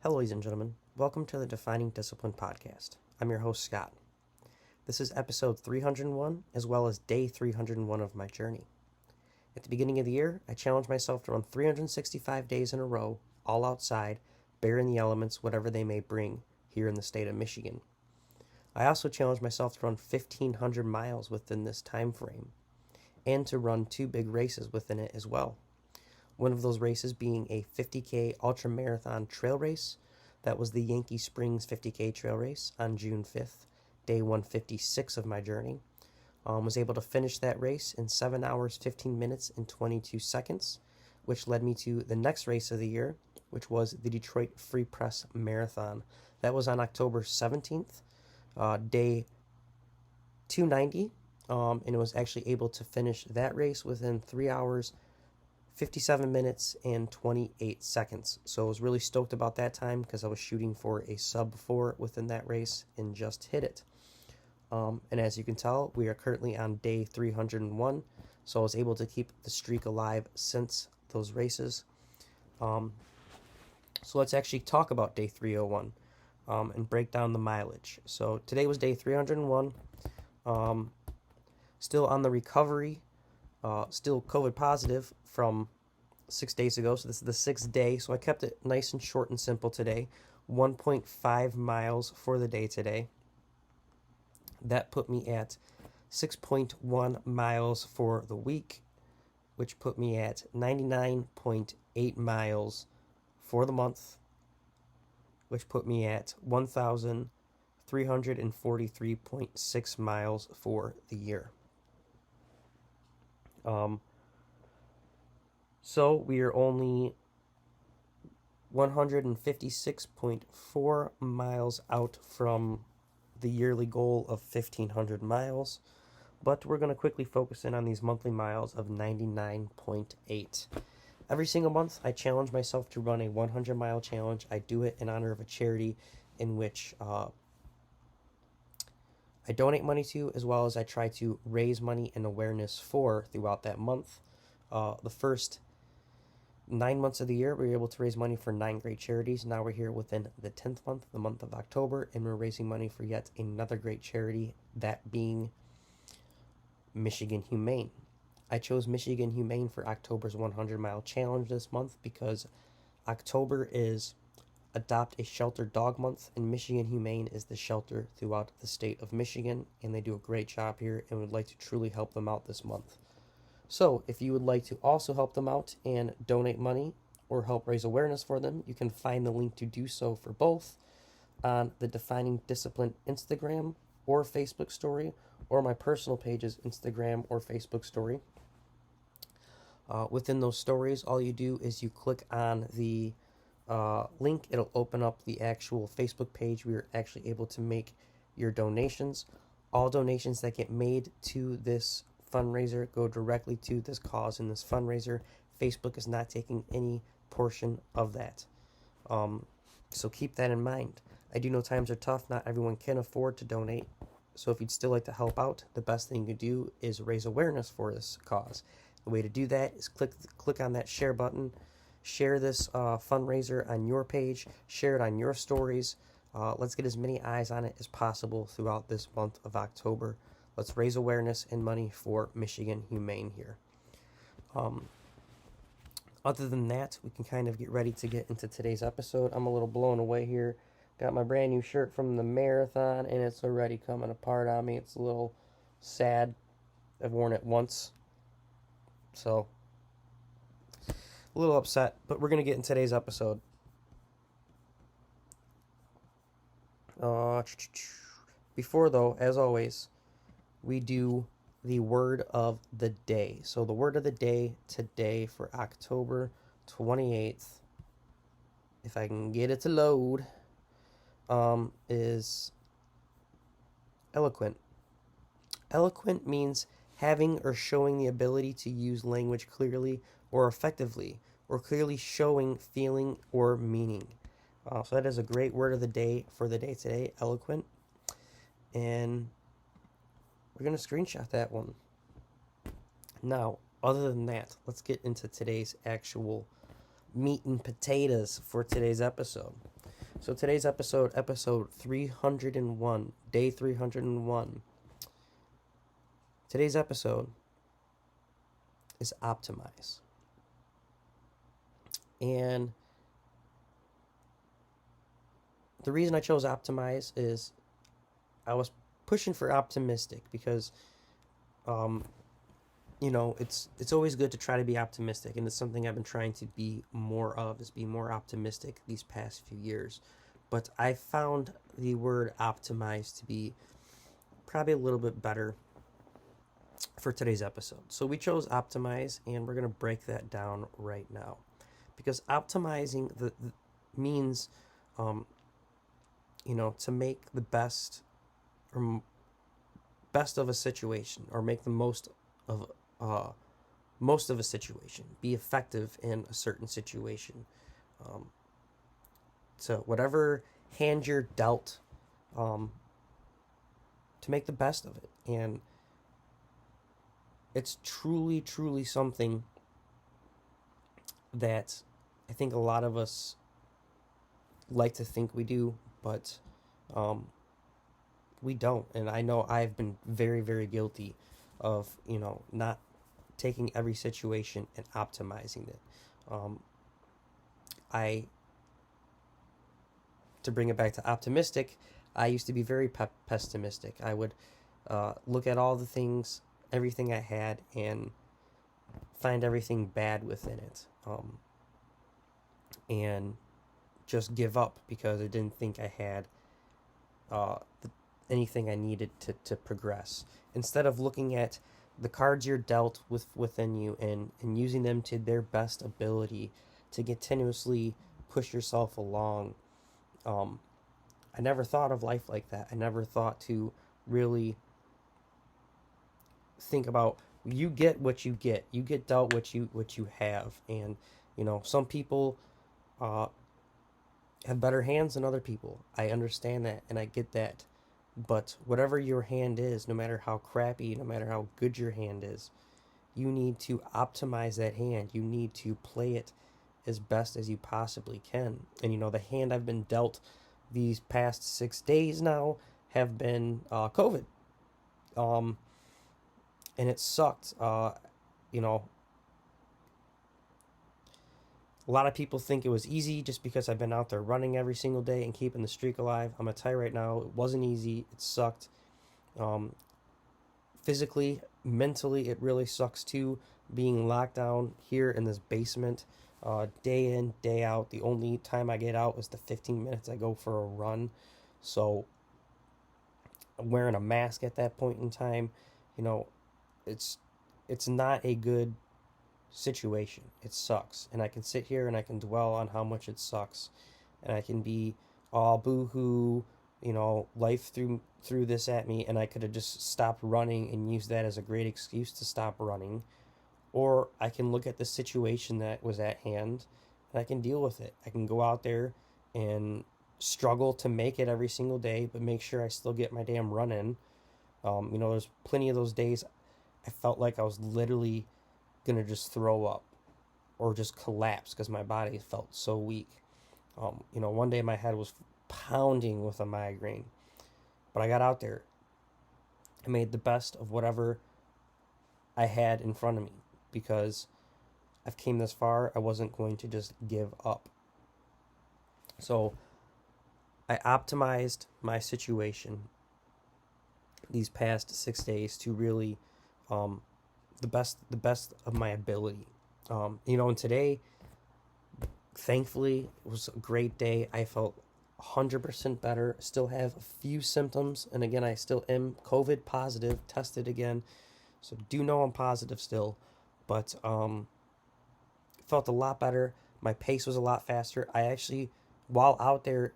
Hello, ladies and gentlemen. Welcome to the Defining Discipline podcast. I'm your host, Scott. This is episode 301, as well as day 301 of my journey. At the beginning of the year, I challenged myself to run 365 days in a row, all outside, bare in the elements, whatever they may bring, here in the state of Michigan. I also challenged myself to run 1,500 miles within this time frame, and to run 2 big races within it as well. One of those races being a 50K ultramarathon trail race. That was the Yankee Springs 50K trail race on June 5th, day 156 of my journey. Was able to finish that race in 7 hours, 15 minutes, and 22 seconds, which led me to the next race of the year, which was the Detroit Free Press Marathon. That was on October 17th, day 290, and was actually able to finish that race within 3 hours, 57 minutes and 28 seconds. So I was really stoked about that time because I was shooting for a sub 4 within that race and just hit it. And as you can tell, we are currently on day 301. So I was able to keep the streak alive since those races. So let's actually talk about day 301 and break down the mileage. So today was day 301. Still on the recovery. Still COVID positive from 6 days ago, so this is the 6th day, so I kept it nice and short and simple today. 1.5 miles for the day today. That put me at 6.1 miles for the week, which put me at 99.8 miles for the month, which put me at 1,343.6 miles for the year. So we are only 156.4 miles out from the yearly goal of 1,500 miles, but we're going to quickly focus in on these monthly miles of 99.8. Every single month, I challenge myself to run a 100-mile challenge. I do it in honor of a charity in which I donate money to, as well as I try to raise money and awareness for throughout that month. The first 9 months of the year, we were able to raise money for 9 great charities. Now we're here within the 10th month, the month of October, and we're raising money for yet another great charity, that being Michigan Humane. I chose Michigan Humane for October's 100-mile challenge this month because October is Adopt a Shelter Dog Month, and Michigan Humane is the shelter throughout the state of Michigan, and they do a great job here, and would like to truly help them out this month. So, if you would like to also help them out and donate money or help raise awareness for them, you can find the link to do so for both on the Defining Discipline Instagram or Facebook story, or my personal page's Instagram or Facebook story. Within those stories, all you do is you click on the link. It'll open up the actual Facebook page. We are actually able to make your donations. All donations that get made to this fundraiser go directly to this cause and this fundraiser. Facebook is not taking any portion of that. So keep that in mind. I do know times are tough. Not everyone can afford to donate. So if you'd still like to help out, the best thing you can do is raise awareness for this cause. The way to do that is click on that share button. Share this fundraiser on your page. Share it on your stories. Let's get as many eyes on it as possible throughout this month of October. Let's raise awareness and money for Michigan Humane here. Other than that, we can kind of get ready to get into today's episode. I'm a little blown away here. Got my brand new shirt from the marathon, and it's already coming apart on me. It's a little sad. I've worn it once, so a little upset, but we're going to get in today's episode. Before, though, as always, we do the word of the day. So the word of the day today for October 28th, if I can get it to load, is eloquent. Eloquent means having or showing the ability to use language clearly or effectively, or clearly showing feeling or meaning. So that is a great word of the day for the day today, eloquent. And we're going to screenshot that one. Now, other than that, let's get into today's actual meat and potatoes for today's episode. So today's episode 301, day 301. Today's episode is optimize. And the reason I chose optimize is I was pushing for optimistic because it's always good to try to be optimistic, and it's something I've been trying to be more of, is be more optimistic these past few years. But I found the word optimize to be probably a little bit better for today's episode. So we chose optimize, and we're going to break that down right now. Because optimizing the means, to make the best of a situation, or make the most of a situation, be effective in a certain situation. So whatever hand you're dealt, to make the best of it. And it's truly, truly something that I think a lot of us like to think we do, but we don't. And I know I've been very, very guilty of, not taking every situation and optimizing it. To bring it back to optimistic, I used to be very pessimistic. I would look at all the things, everything I had, and find everything bad within it. And just give up because I didn't think I had anything I needed to progress. Instead of looking at the cards you're dealt within you and using them to their best ability to continuously push yourself along. I never thought of life like that. I never thought to really think about, you get what you get. You get dealt what you have. And, some people have better hands than other people. I understand that, and I get that. But whatever your hand is, no matter how crappy, no matter how good your hand is, you need to optimize that hand. You need to play it as best as you possibly can. And, the hand I've been dealt these past 6 days now have been COVID. And it sucked. A lot of people think it was easy just because I've been out there running every single day and keeping the streak alive. I'm going to tell you right now, it wasn't easy. It sucked. Physically, mentally, it really sucks too, being locked down here in this basement, day in, day out. The only time I get out is the 15 minutes I go for a run. So I'm wearing a mask at that point in time, it's not a good situation. It sucks. And I can sit here and I can dwell on how much it sucks. And I can be all boo-hoo, life threw this at me, and I could have just stopped running and used that as a great excuse to stop running. Or I can look at the situation that was at hand and I can deal with it. I can go out there and struggle to make it every single day, but make sure I still get my damn run in. There's plenty of those days I felt like I was literally gonna just throw up or just collapse because my body felt so weak. One day my head was pounding with a migraine, but I got out there. I made the best of whatever I had in front of me because I've came this far. I wasn't going to just give up. So I optimized my situation these past 6 days to really the best of my ability. And today, thankfully, it was a great day. I felt 100% better. Still have a few symptoms, and again, I still am COVID positive, tested again, so do know I'm positive still, but felt a lot better. My pace was a lot faster. I actually, while out there,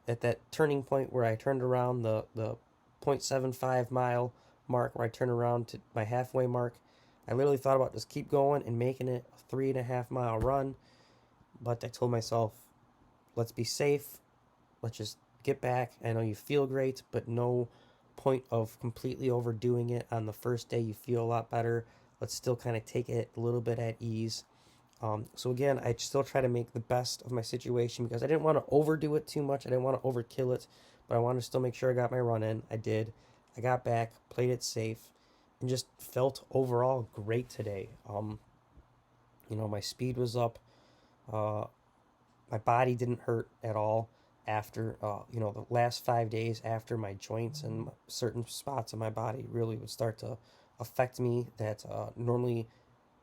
at that turning point where I turned around the 0.75 mile mark, where I turned around to my halfway mark, I literally thought about just keep going and making it a 3.5 mile run. But I told myself, let's be safe. Let's just get back. I know you feel great, but no point of completely overdoing it on the first day. You feel a lot better. Let's still kind of take it a little bit at ease. So again, I still try to make the best of my situation because I didn't want to overdo it too much. I didn't want to overkill it, but I wanted to still make sure I got my run in. I did. I got back, played it safe, and just felt overall great today. My speed was up. Uh, my body didn't hurt at all after, the last 5 days after my joints and certain spots of my body really would start to affect me that normally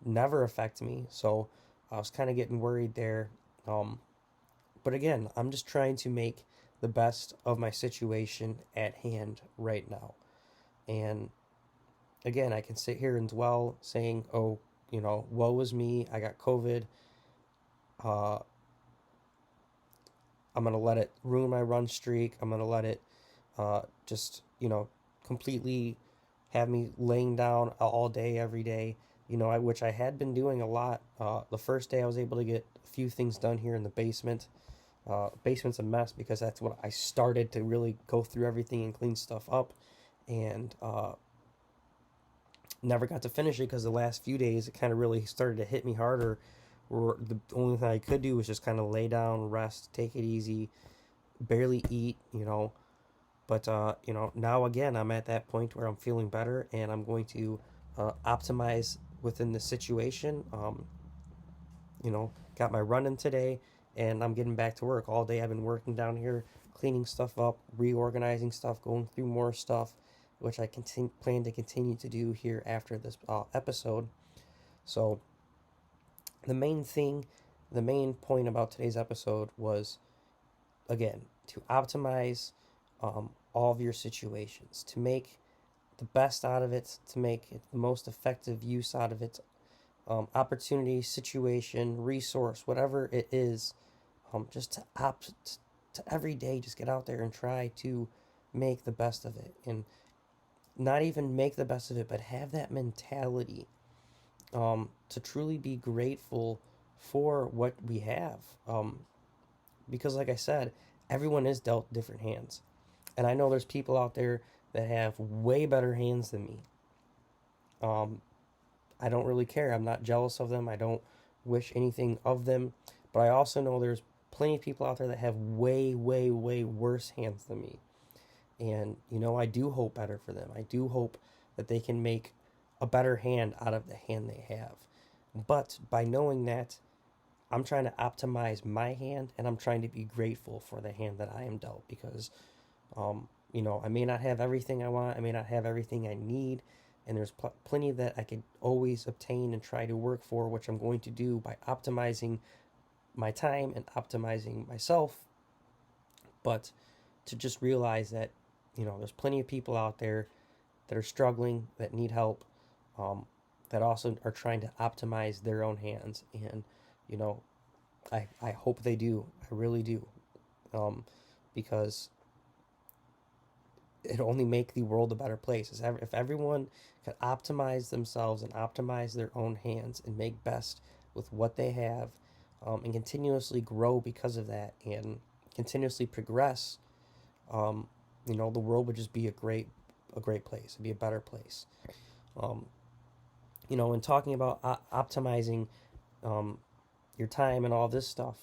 never affect me. So I was kind of getting worried there. But again, I'm just trying to make the best of my situation at hand right now. And again, I can sit here and dwell saying, oh, woe is me. I got COVID. Uh, I'm going to let it ruin my run streak. I'm going to let it just, completely have me laying down all day, every day, which I had been doing a lot. The first day I was able to get a few things done here in the basement. Basement's a mess because that's what I started to really go through everything and clean stuff up. And never got to finish it because the last few days it kind of really started to hit me harder. Where the only thing I could do was just kind of lay down, rest, take it easy, barely eat, But, now again, I'm at that point where I'm feeling better and I'm going to optimize within the situation. Got my run in today and I'm getting back to work. All day I've been working down here, cleaning stuff up, reorganizing stuff, going through more stuff, which I plan to continue to do here after this episode. So the main point about today's episode was, again, to optimize all of your situations, to make the best out of it, to make it the most effective use out of it. Opportunity, situation, resource, whatever it is, just to every day just get out there and try to make the best of it. And not even make the best of it, but have that mentality to truly be grateful for what we have. Because like I said, everyone is dealt different hands. And I know there's people out there that have way better hands than me. I don't really care. I'm not jealous of them. I don't wish anything of them. But I also know there's plenty of people out there that have way, way, way worse hands than me. And, I do hope better for them. I do hope that they can make a better hand out of the hand they have. But by knowing that, I'm trying to optimize my hand and I'm trying to be grateful for the hand that I am dealt because, I may not have everything I want. I may not have everything I need. And there's plenty that I could always obtain and try to work for, which I'm going to do by optimizing my time and optimizing myself. But to just realize that, there's plenty of people out there that are struggling, that need help, that also are trying to optimize their own hands. And, I hope they do. I really do. Because it'll only make the world a better place. If everyone could optimize themselves and optimize their own hands and make best with what they have, and continuously grow because of that and continuously progress, the world would just be a great place. It'd be a better place. In talking about optimizing your time and all this stuff,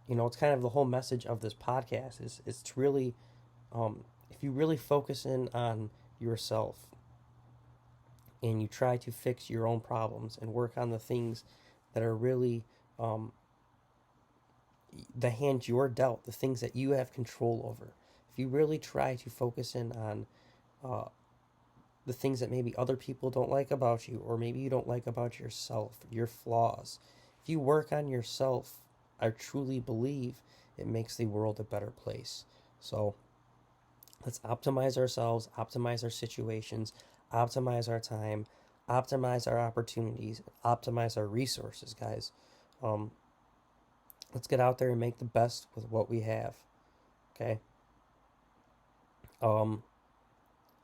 it's kind of the whole message of this podcast is to really, if you really focus in on yourself and you try to fix your own problems and work on the things that are really the hand you're dealt, the things that you have control over. If you really try to focus in on the things that maybe other people don't like about you, or maybe you don't like about yourself, your flaws. If you work on yourself, I truly believe it makes the world a better place. So let's optimize ourselves, optimize our situations, optimize our time, optimize our opportunities, optimize our resources, guys. Let's get out there and make the best with what we have. Okay? And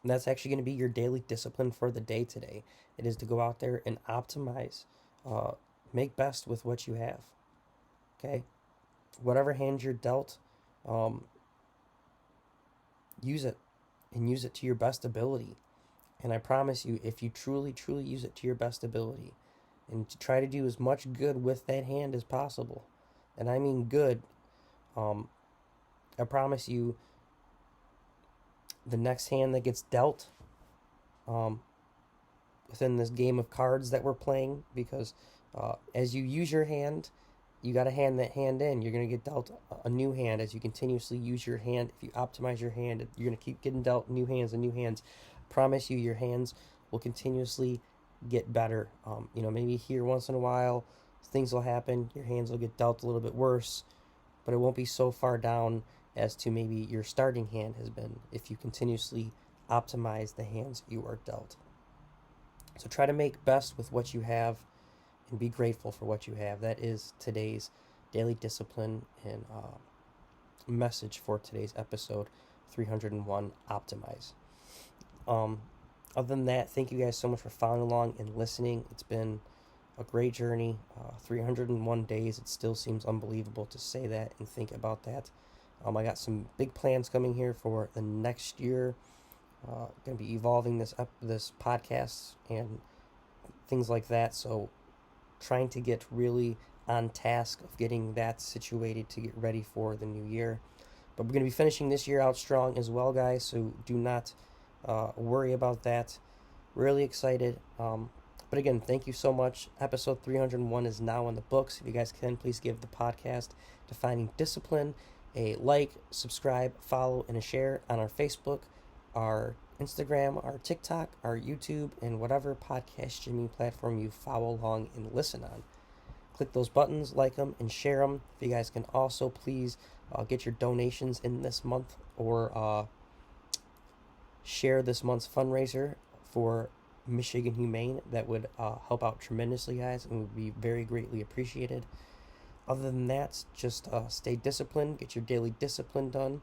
that's actually going to be your daily discipline for the day today. It is to go out there and optimize, make best with what you have. Okay? Whatever hand you're dealt, use it and use it to your best ability. And I promise you, if you truly, truly use it to your best ability, and to try to do as much good with that hand as possible. And I mean good. I promise you, the next hand that gets dealt within this game of cards that we're playing, because as you use your hand, you got to hand that hand in. You're going to get dealt a new hand as you continuously use your hand. If you optimize your hand, you're going to keep getting dealt new hands and new hands. Promise you, your hands will continuously get better. Maybe here once in a while, things will happen. Your hands will get dealt a little bit worse, but it won't be so far down as to maybe your starting hand has been if you continuously optimize the hands you are dealt. So try to make best with what you have and be grateful for what you have. That is today's daily discipline and message for today's episode 301, Optimize. Other than that, thank you guys so much for following along and listening. It's been a great journey. 301 days. It still seems unbelievable to say that and think about that. I got some big plans coming here for the next year. Going to be evolving this podcast and things like that. So trying to get really on task of getting that situated to get ready for the new year. But we're going to be finishing this year out strong as well, guys. So do not worry about that. Really excited. But again, thank you so much. Episode 301 is now in the books. If you guys can, please give the podcast Defining Discipline a like, subscribe, follow, and a share on our Facebook, our Instagram, our TikTok, our YouTube, and whatever podcast streaming platform you follow along and listen on. Click those buttons, like them, and share them. If you guys can also please get your donations in this month or share this month's fundraiser for Michigan Humane. That would help out tremendously, guys, and would be very greatly appreciated. Other than that, just stay disciplined, get your daily discipline done,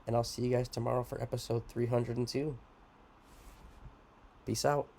and I'll see you guys tomorrow for episode 302. Peace out.